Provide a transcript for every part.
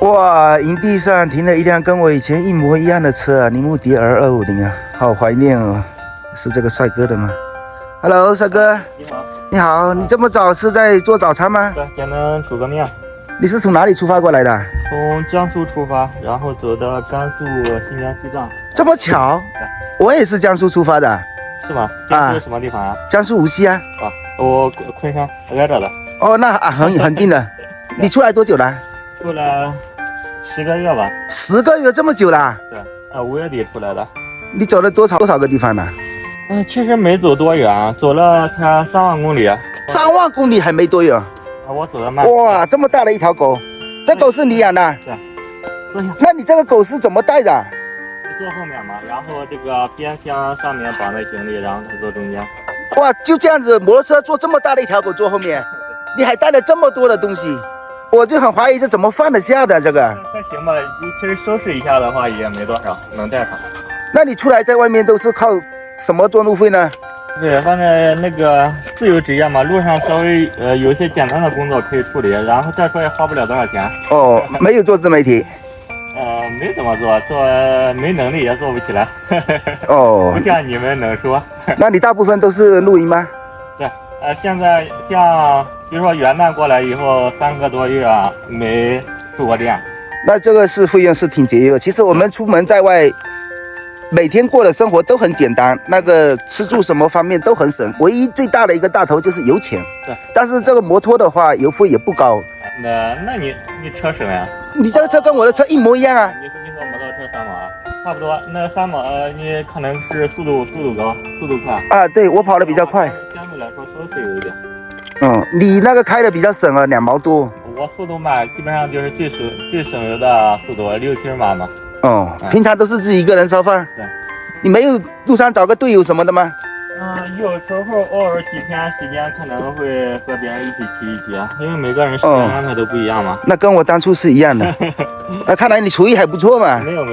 哇，营地上停了一辆跟我以前一模一样的车啊，铃木迪 R250啊，好怀念哦。是这个帅哥的吗 ？Hello， 帅哥。你好。你好，你这么早是在做早餐吗？对，简单煮个面。你是从哪里出发过来的？从江苏出发，然后走到甘肃、新疆、西藏。这么巧，我也是江苏出发的。是吗？江苏什么地方呀？江苏无锡啊。啊，我昆山挨着的。哦，那很近的。你出来多久了？出来10个月吧。10个月这么久了？对，5月底出来的。你走了多少个地方呢？其实没走多远，走了才3万公里。3万公里还没多远。我走得慢。哇，这么大的一条狗，这狗是你养的？对。坐下。那你这个狗是怎么带的？坐后面嘛，然后这个边箱上面绑的行李，然后它坐中间。哇，就这样子，摩托车坐这么大的一条狗坐后面，你还带了这么多的东西，我就很怀疑这怎么放得下的这个。还行吧，其实收拾一下的话也没多少，能带上。那你出来在外面都是靠什么做路费呢？对，反正那个自由职业嘛，路上稍微有一些简单的工作可以处理，然后再说也花不了多少钱。哦，没有做自媒体。没怎么做没能力也做不起来。哦，不像你们能说。那你大部分都是露营吗？对，现在像比如说元旦过来以后3个多月没住过店。那这个是费用是挺节约。其实我们出门在外，每天过的生活都很简单，那个吃住什么方面都很省，唯一最大的一个大头就是油钱。对，但是这个摩托的话，油费也不高。那你车省呀？你这个车跟我的车一模一样啊！你说摩托车3码，差不多。那3码你可能是速度高，速度快啊。对，我跑得比较快，相对来说稍微有一点。你那个开的比较省啊，2毛多。我速度慢，基本上就是最省油的速度，6、7码嘛。平常都是自己一个人烧饭。对。你没有路上找个队友什么的吗？有时候偶尔几天时间可能会和别人一起骑一骑，因为每个人时间安排都不一样嘛。那跟我当初是一样的。那看来你厨艺还不错嘛。没有，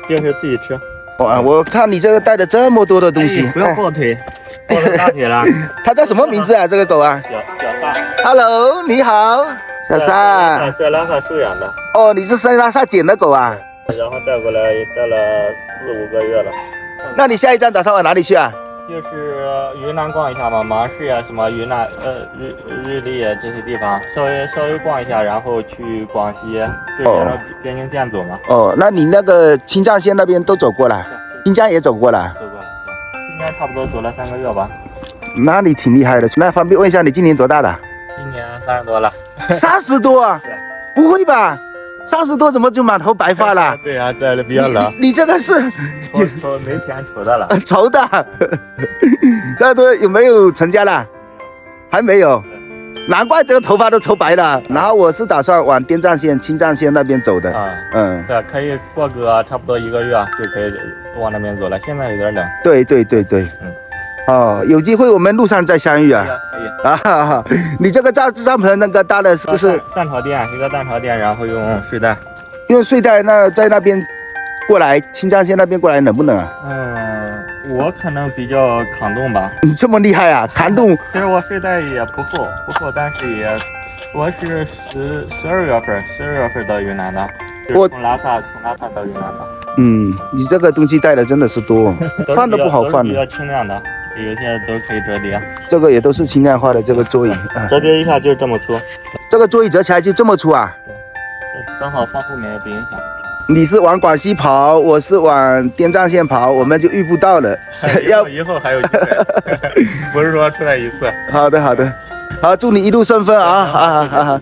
就是自己吃。我看你这个带的这么多的东西。不要抱腿，抱了大腿了。它叫什么名字啊？这个狗啊？小萨。Hello， 你好，小萨。在拉萨收养的。哦，你是在拉萨捡的狗啊？然后带过来带了4、5个月了。那你下一站打算往哪里去啊？就是云南逛一下嘛，芒市呀，什么云南日丽这些地方，稍微逛一下，然后去广西，就沿着边境线走嘛。那你那个青藏线那边都走过了，新疆也走过了。走过了，应该差不多走了3个月吧。那你挺厉害的。那方便问一下，你今年多大了？今年30多了。30多啊？不会吧？30多怎么就满头白发了？对啊，这里比较冷。你这个是愁没钱愁的了。愁的。这都有没有成家了？还没有。难怪这个头发都愁白了。然后我是打算往滇藏线、青藏线那边走的。对，可以过个差不多1个月就可以往那边走了。现在有点冷。对。有机会我们路上再相遇啊。可以。你这个帐篷那个搭的就是蛋巢垫，一个蛋巢垫，然后用睡袋。用睡袋，那在那边过来青藏线那边过来冷不冷啊？我可能比较抗冻吧。你这么厉害啊，抗冻？其实我睡袋也不厚，但是我是12月份到云南的，就是从拉萨到云南的。你这个东西带的真的是多，放都不好放的。比较轻量的，有些都可以折叠。这个也都是轻量化的这个座椅，折叠一下就这么粗。这个座椅折起来就这么粗啊？对，正好放后面也不影响。你是往广西跑，我是往滇藏线跑，我们就遇不到了。以后还有机会，不是说出来一次。好的，好，祝你一路顺风啊！